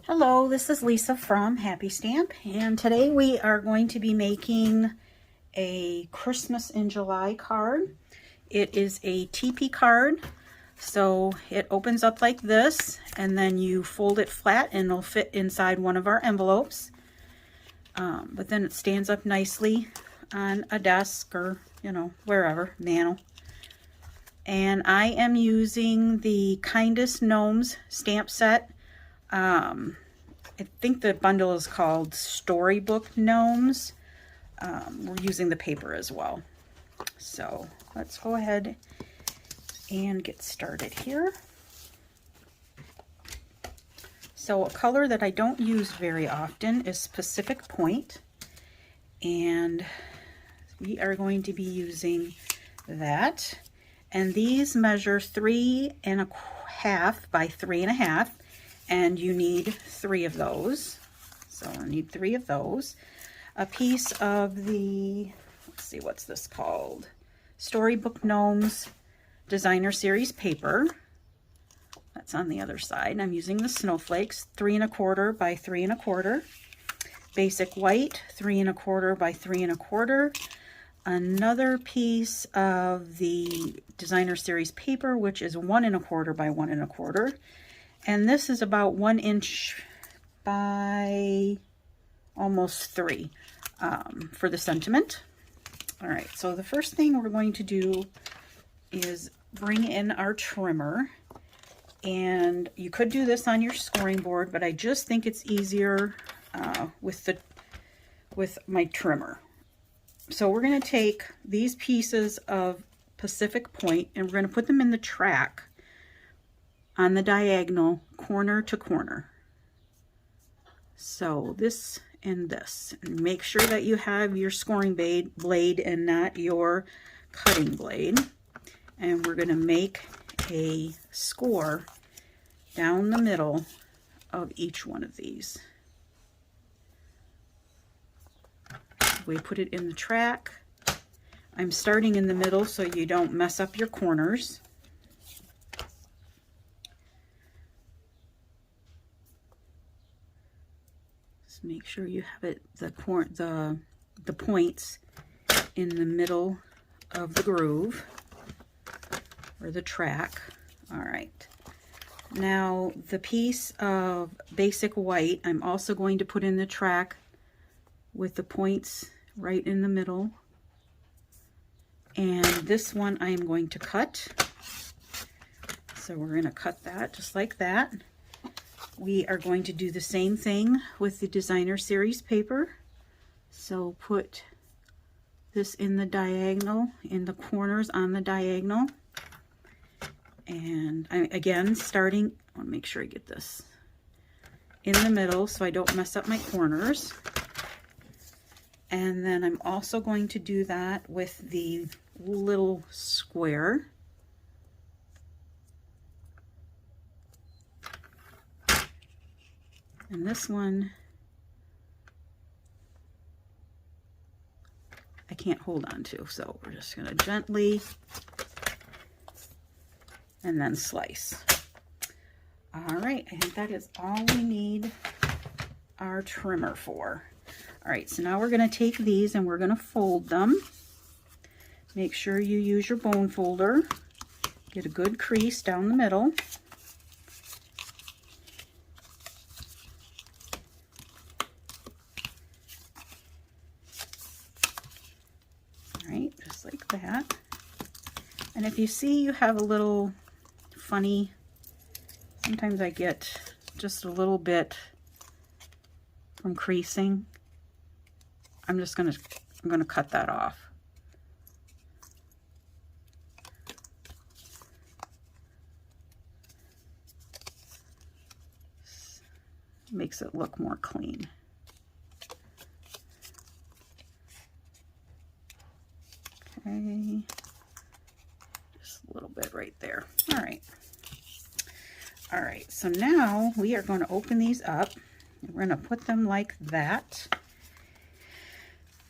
Hello, this is Lisa from Happy Stamp, and today we are going to be making a Christmas in July card. It is a teepee card, so it opens up like this, and then you fold it flat and it'll fit inside one of our envelopes. But then it stands up nicely on a desk or, wherever, mantle. And I am using the Kindest Gnomes stamp set. I think the bundle is called Storybook Gnomes. We're using the paper as well. So let's go ahead and get started here. So a color that I don't use very often is Pacific Point, and we are going to be using that. And these measure 3.5 by 3.5. And you need 3 of those. So I need 3 of those. A piece of the, let's see, what's this called? Storybook Gnomes Designer Series paper. That's on the other side. I'm using the snowflakes, 3.25 by 3.25. Basic white, 3.25 by 3.25. Another piece of the Designer Series paper, which is 1.25 by 1.25. And this is about 1 inch by almost 3 for the sentiment. All right, so the first thing we're going to do is bring in our trimmer. And you could do this on your scoring board, but I just think it's easier with my trimmer. So we're going to take these pieces of Pacific Point and we're going to put them in the track on the diagonal, corner to corner. So this and this. And make sure that you have your scoring blade and not your cutting blade. And we're going to make a score down the middle of each one of these. We put it in the track. I'm starting in the middle so you don't mess up your corners. Make sure you have it the points in the middle of the groove or the track. All right. Now the piece of basic white I'm also going to put in the track with the points right in the middle. And this one I am going to cut. So we're going to cut that just like that. We are going to do the same thing with the Designer Series paper. So put this in the diagonal, in the corners on the diagonal. And I'm again starting, I want to make sure I get this in the middle so I don't mess up my corners. And then I'm also going to do that with the little square. And this one, I can't hold on to, so we're just going to gently and then slice. All right, I think that is all we need our trimmer for. All right, so now we're going to take these and we're going to fold them. Make sure you use your bone folder. Get a good crease down the middle. Just like that. And if you see you have a little funny, sometimes I get just a little bit from creasing, I'm gonna cut that off. Makes it look more clean. Okay, just a little bit right there. All right. All right, so now we are going to open these up. We're going to put them like that.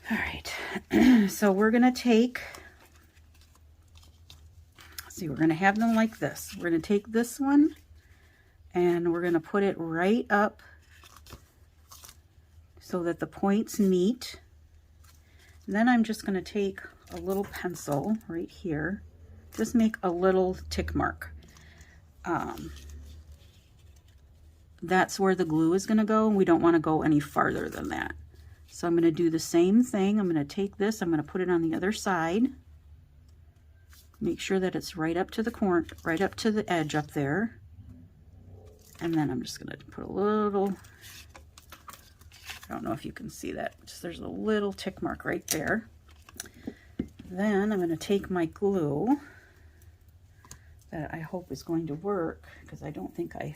All right, so we're going to take, see, we're going to have them like this. We're going to take this one and we're going to put it right up so that the points meet. And then I'm just going to take a little pencil right here, just make a little tick mark. That's where the glue is going to go, and we don't want to go any farther than that. So I'm going to do the same thing. I'm going to take this, I'm going to put it on the other side. Make sure that it's right up to the corner, right up to the edge up there. And then I'm just going to put a little, I don't know if you can see that, just there's a little tick mark right there. Then I'm going to take my glue that I hope is going to work, because I don't think I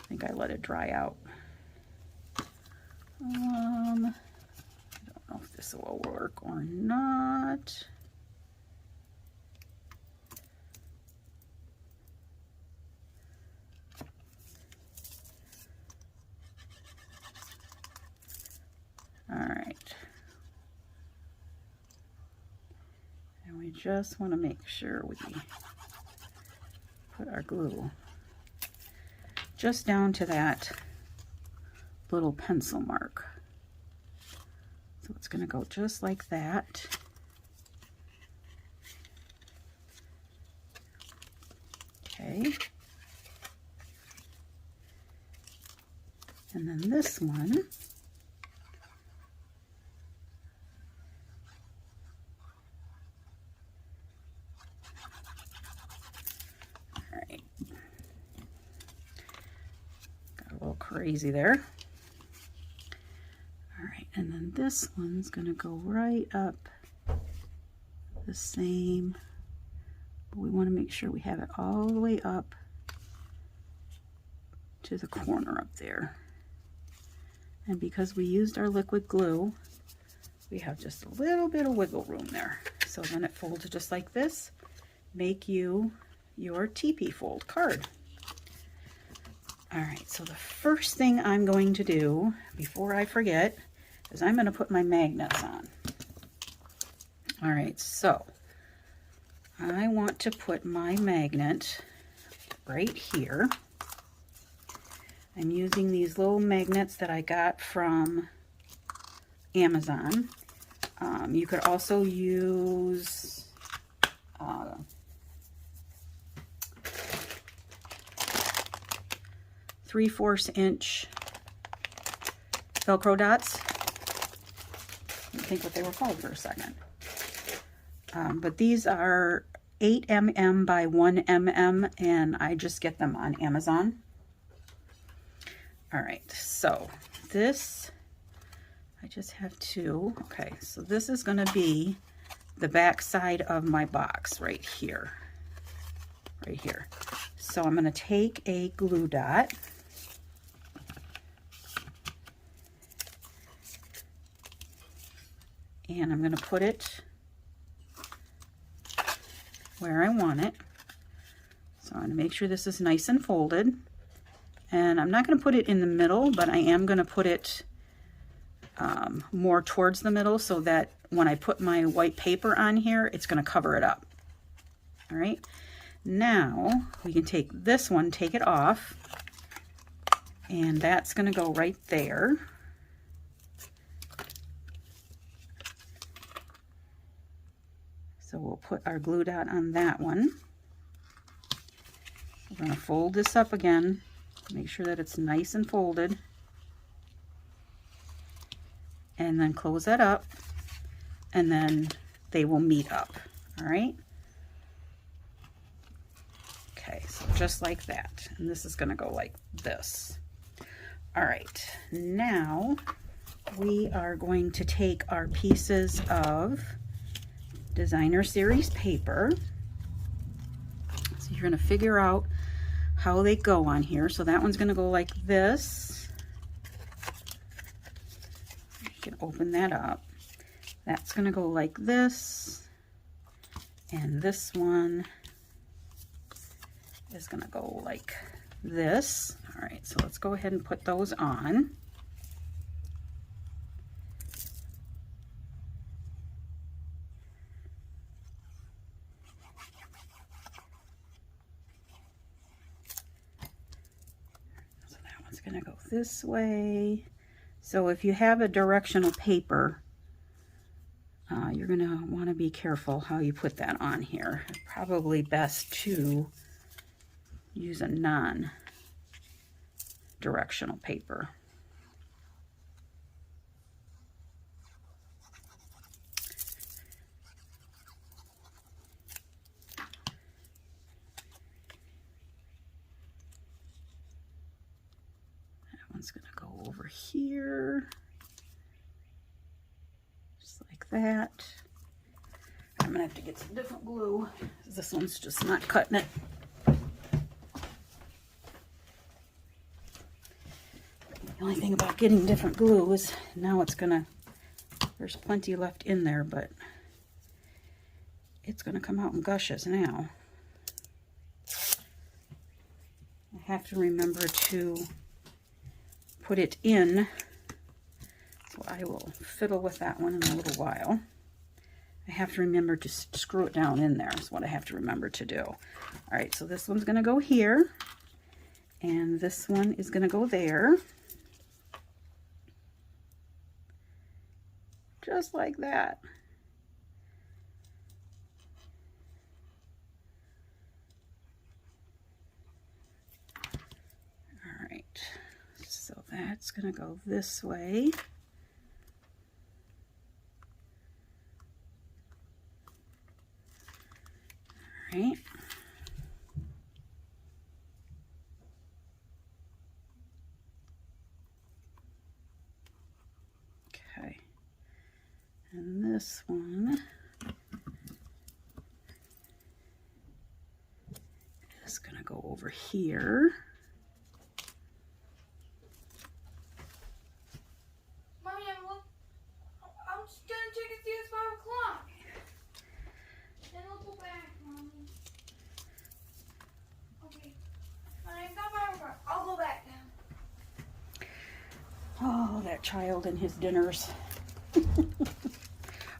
think I let it dry out. I don't know if this will work or not. All right. And we just want to make sure we put our glue just down to that little pencil mark. So it's going to go just like that. Okay. And then this one, all right, got a little crazy there. All right, and then this one's going to go right up the same, but we want to make sure we have it all the way up to the corner up there. And because we used our liquid glue, we have just a little bit of wiggle room there. So then it folds just like this. Make you your teepee fold card. All right, so the first thing I'm going to do before I forget is I'm going to put my magnets on. All right, so I want to put my magnet right here. I'm using these little magnets that I got from Amazon. You could also use 3/4 inch Velcro dots. I think what they were called for a second. But these are 8 mm by 1 mm, and I just get them on Amazon. All right, so this, I just have to, okay, so this is going to be the back side of my box right here. Right here. So I'm going to take a glue dot. And I'm going to put it where I want it. So I'm going to make sure this is nice and folded. And I'm not going to put it in the middle, but I am going to put it more towards the middle so that when I put my white paper on here, it's going to cover it up. All right. Now we can take this one, take it off, and that's going to go right there. So we'll put our glue dot on that one. We're going to fold this up again. Make sure that it's nice and folded. And then close that up. And then they will meet up. All right? Okay, so just like that. And this is going to go like this. All right. Now we are going to take our pieces of Designer Series paper. So you're going to figure out how they go on here. So that one's going to go like this. You can open that up. That's going to go like this. And this one is going to go like this. All right, so let's go ahead and put those on. one's going to go this way. So if you have a directional paper, you're going to want to be careful how you put that on here. Probably best to use a non-directional paper. That one's going to go over here. Like that. I'm gonna have to get some different glue. This one's just not cutting it. The only thing about getting different glue is now it's gonna, there's plenty left in there, but it's gonna come out in gushes now. I have to remember to put it in. I will fiddle with that one in a little while. I have to remember to screw it down in there is what I have to remember to do. All right, so this one's going to go here, and this one is going to go there. Just like that. All right, so that's going to go this way. Right. Okay. And this one is going to go over here. Mommy, I'm just going to check and see it's 5 o'clock. Then I'll go back, Mommy. Okay. It's not 5 o'clock. I'll go back now. Oh, that child and his dinners.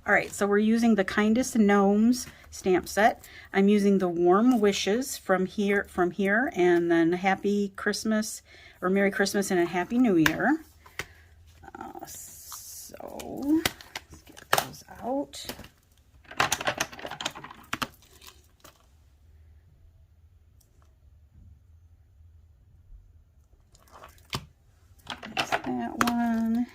All right, so we're using the Kindest Gnomes stamp set. I'm using the Warm Wishes from here, and then Happy Christmas, or Merry Christmas and a Happy New Year. So let's get those out. There's that one.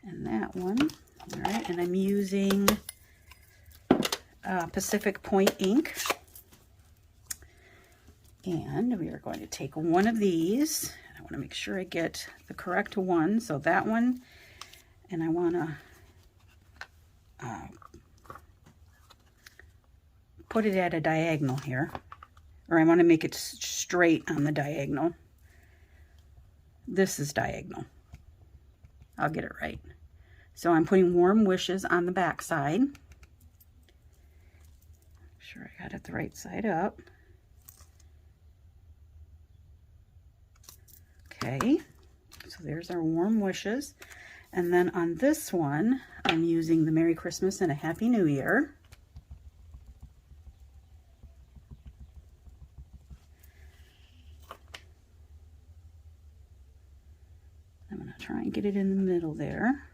And that one. All right, and I'm using Pacific Point ink. And we are going to take one of these. I want to make sure I get the correct one. So that one, and I want to put it at a diagonal here. Or I want to make it straight on the diagonal. This is diagonal. I'll get it right. So I'm putting Warm Wishes on the back side. Sure I got it the right side up. Okay, so there's our Warm Wishes. And then on this one, I'm using the Merry Christmas and a Happy New Year. I'm going to try and get it in the middle there.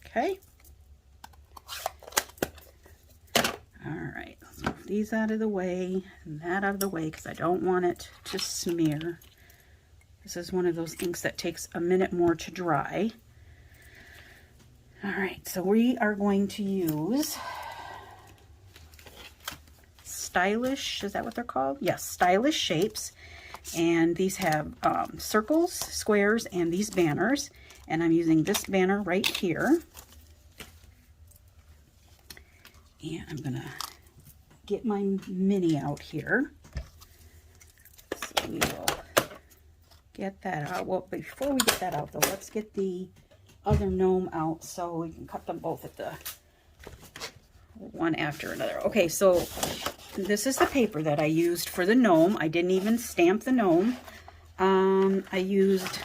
Okay. All right, let's move these out of the way and that out of the way because I don't want it to smear. This is one of those inks that takes a minute more to dry. All right, so we are going to use Stylish, is that what they're called? Yes, Stylish Shapes. And these have circles, squares, and these banners. And I'm using this banner right here. And I'm gonna get my mini out here. So we will get that out. Well, before we get that out though, let's get the other gnome out so we can cut them both at the one after another. Okay, so this is the paper that I used for the gnome. I didn't even stamp the gnome. I used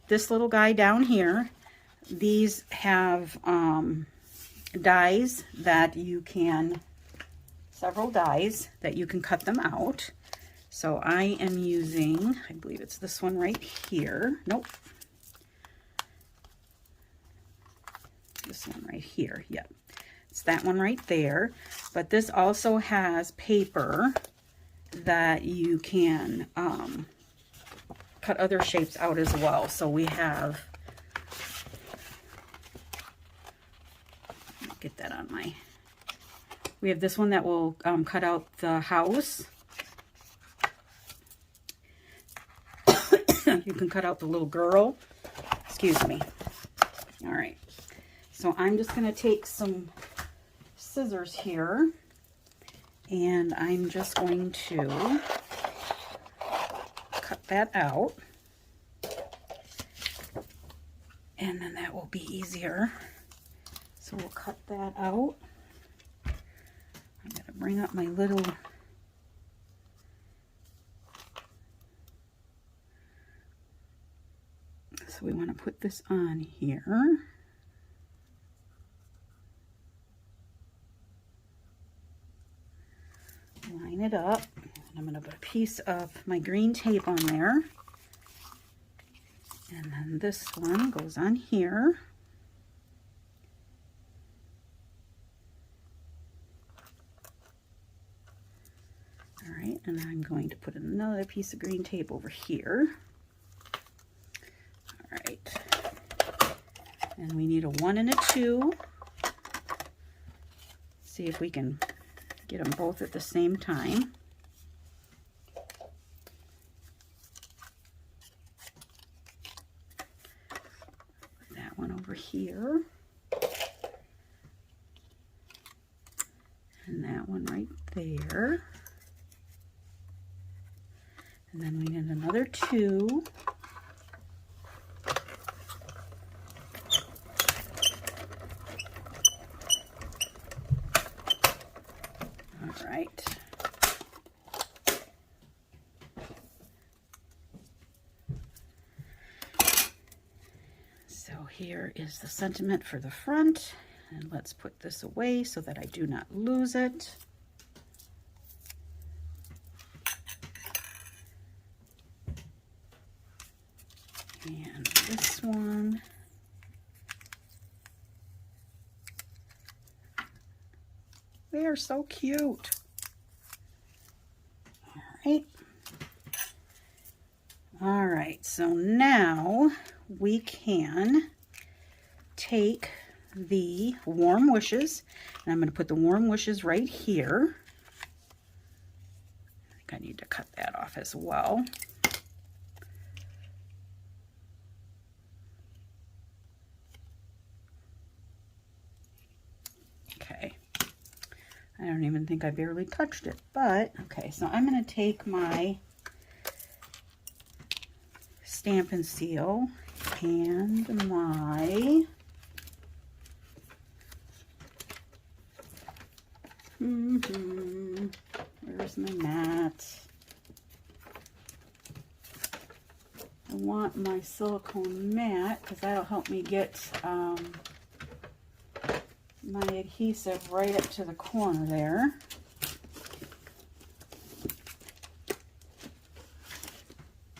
this little guy down here. These have dies that you can several dies that you can cut them out. So I am using, I believe it's this one right here. Nope. This one right here. Yep. It's that one right there. But this also has paper that you can cut other shapes out as well. So we have, get that on my, we have this one that will cut out the house. You can cut out the little girl. Excuse me. All right. So I'm just going to take some scissors here, and I'm just going to cut that out. And then that will be easier. So we'll cut that out. I'm going to bring up my little so we want to put this on here. Line it up. And I'm going to put a piece of my green tape on there. And then this one goes on here. All right, and I'm going to put another piece of green tape over here. All right. And we need a 1 and a 2. See if we can get them both at the same time. Put that one over here. And that one right there. And then we need another 2. All right. So here is the sentiment for the front. And let's put this away so that I do not lose it. And this one. They are so cute. All right. All right, so now we can take the warm wishes, and I'm going to put the warm wishes right here. I think I need to cut that off as well. Okay. I don't even think I barely touched it, but okay, so I'm going to take my Stampin' Seal and my where's my mat? I want my silicone mat because that'll help me get my adhesive right up to the corner there.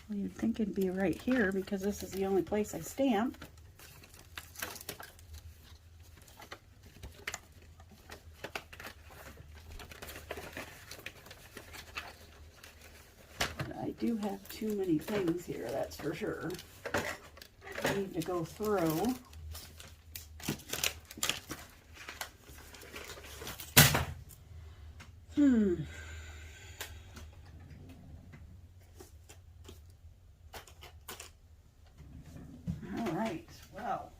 Well, you'd think it'd be right here because this is the only place I stamp. But I do have too many things here, that's for sure. I need to go through. All right, well.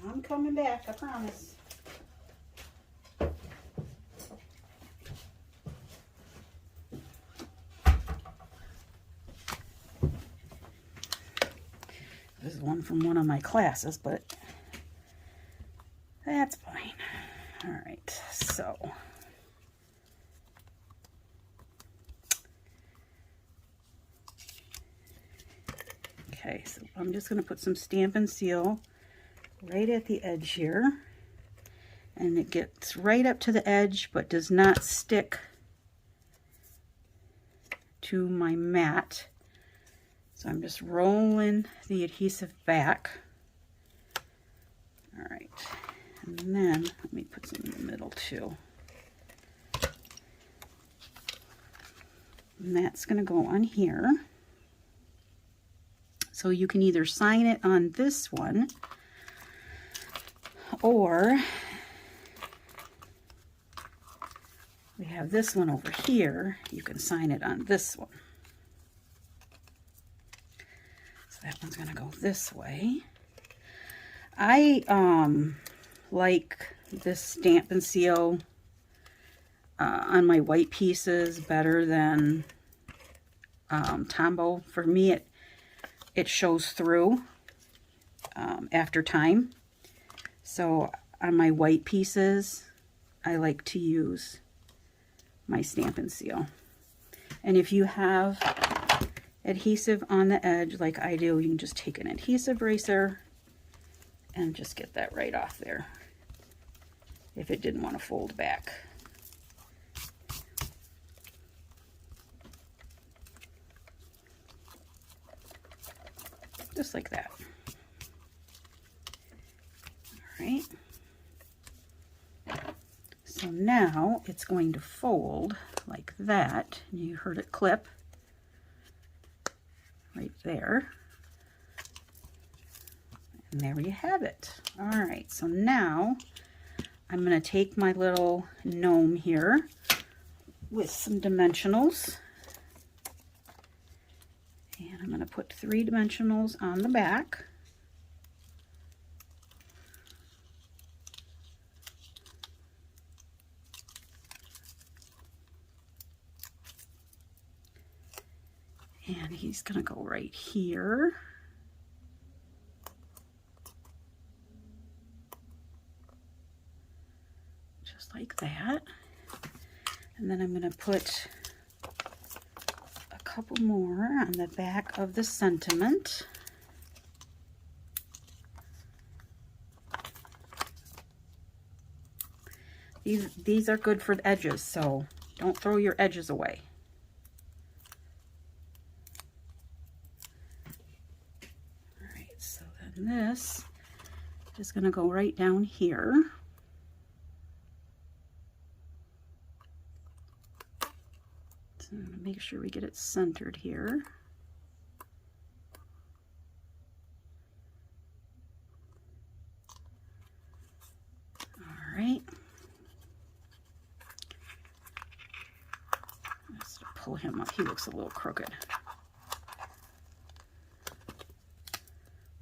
I'm coming back, I promise. This is one from one of my classes, but that's fine. All right, so okay, so I'm just going to put some Stampin' Seal right at the edge here, and it gets right up to the edge but does not stick to my mat. So I'm just rolling the adhesive back. All right, and then let me put some in the middle too. And that's going to go on here. So you can either sign it on this one, or we have this one over here. You can sign it on this one. So that one's going to go this way. I like this Stampin' Seal on my white pieces better than Tombow. For me, it shows through after time. So on my white pieces, I like to use my Stampin' Seal. And if you have adhesive on the edge like I do, you can just take an adhesive eraser and just get that right off there if it didn't want to fold back. Just like that. All right. So now it's going to fold like that. You heard it clip right there. And there you have it. All right, so now I'm going to take my little gnome here with some dimensionals. And I'm going to put 3 dimensionals on the back. And he's going to go right here. Just like that. And then I'm going to put a couple more on the back of the sentiment. These are good for the edges, so don't throw your edges away. All right, so then this is going to go right down here. So I'm going to make sure we get it centered here. All right. Let's pull him up. He looks a little crooked.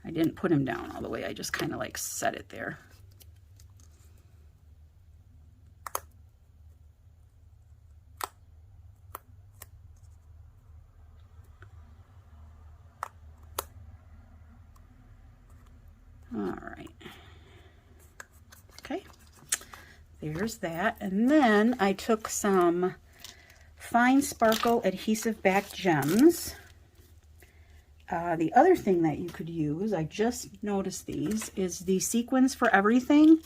I didn't put him down all the way. I just kind of like set it there. All right. Okay. There's that. And then I took some fine sparkle adhesive back gems. The other thing that you could use, I just noticed these, is the sequins for everything.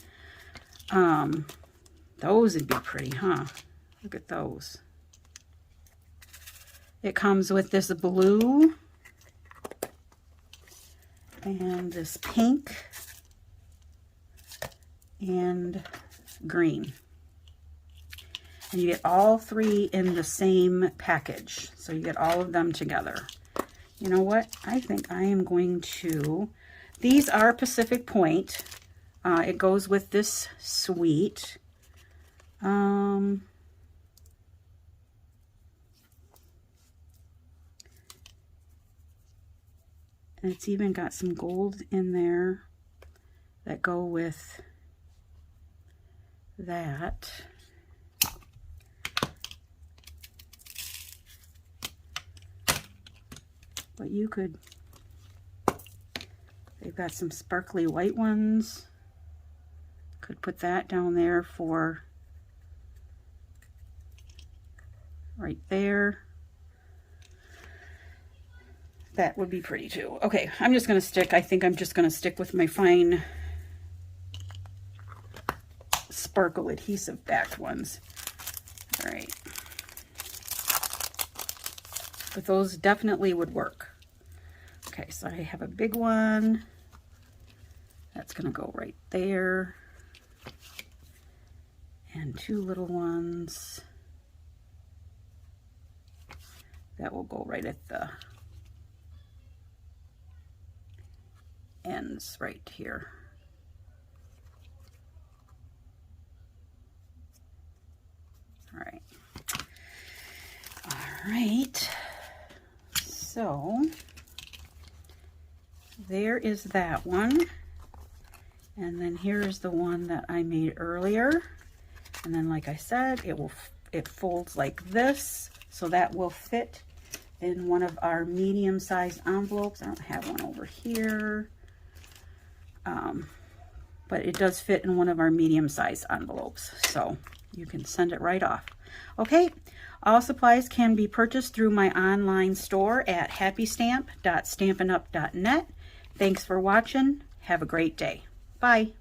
Those would be pretty, huh? Look at those. It comes with this blue and this pink and green. And you get all 3 in the same package. So you get all of them together. You know what? I think I am going to... These are Pacific Point. It goes with this suite. And it's even got some gold in there that go with that. But you could, they've got some sparkly white ones Could put that down there for right there. That would be pretty too. Okay, I'm just gonna stick, I think I'm just gonna stick with my fine sparkle adhesive backed ones. All right. But those definitely would work. Okay, so I have a big one. That's gonna go right there. And 2 little ones. That will go right at the ends right here. All right. All right. So there is that one. And then here's the one that I made earlier. And then, like I said, it folds like this. So that will fit in one of our medium-sized envelopes. I don't have one over here. But it does fit in one of our medium-sized envelopes. So you can send it right off. Okay, all supplies can be purchased through my online store at happystamp.stampinup.net. Thanks for watching. Have a great day. Bye.